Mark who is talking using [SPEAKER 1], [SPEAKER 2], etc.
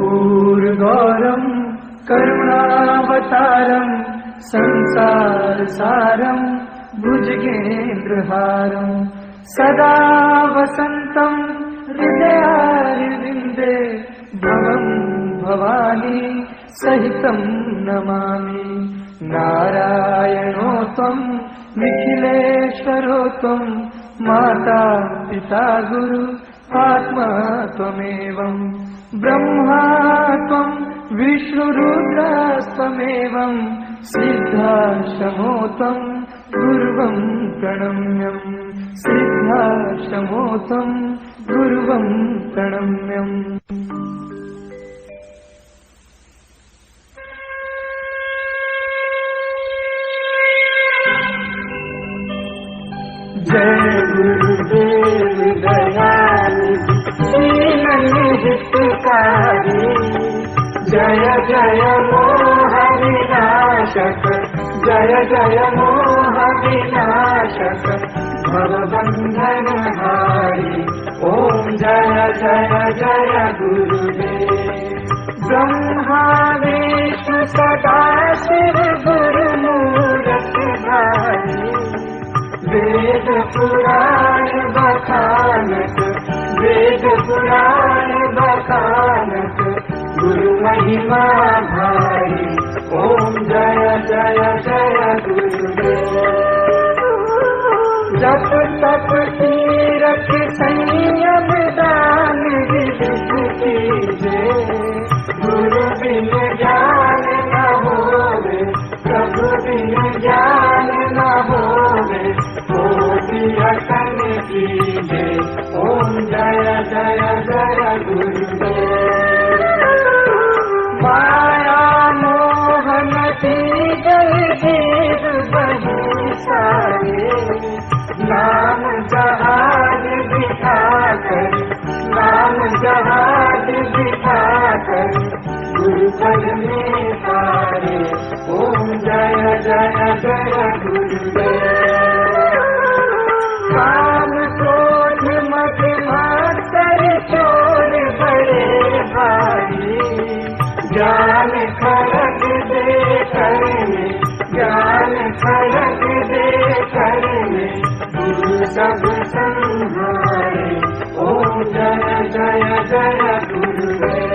[SPEAKER 1] कर्पूरगौरं करुणावतारं संसारसारं भुजगेन्द्रहारं सदा वसन्तं हृदयारविन्दे भवं भवानी सहितं नमामि। नारायणो त्वं निखिलेश्वरो त्वं माता पिता गुरु आत्मा त्वमेवं ब्रह्मा त्वं विष्णुरुद्रस्त्वमेवं सिद्धाश्रमो त्वं गुरुवं प्रणम्यं सिद्धाश्रमो त्वं गुरुवं प्रणम्यम्। जय गुरुदेव दयानिधि हितकारी, जय जय मोह विनाशक, जय जय मोह विनाशक भवबंधन हारी। ओम जय जय जय गुरुदेव। ब्रह्मा विष्णु सदा शिव गुरुमूर्ति धारी, वेद पुराण बखानत, वेद पुराण बखानत गुरु महिमा भारी। ओम जय जय जय गुरुदेव। जप तप तीरथ संयम दान विधि कीजे, गुरु बिन ज्ञान न होवे, प्रभु बिन ज्ञान न होवे, कोटि अटन कीजे। ओम जय जय जय गुरुदेव। माया मोह मति जल जीव बही सारे, नाम जहाज दिखाकर, नाम जहाज दिखाकर गुरु पद में पारे। ओम जय जय जय गुरुदेव। काम क्रोध मद मात्सर चोर बड़े भारी, ज्ञान खड़ग दे करने, ज्ञान खड़ग दे करने गुरु सब संहारे। ओम जय जय जय गुरुदेव।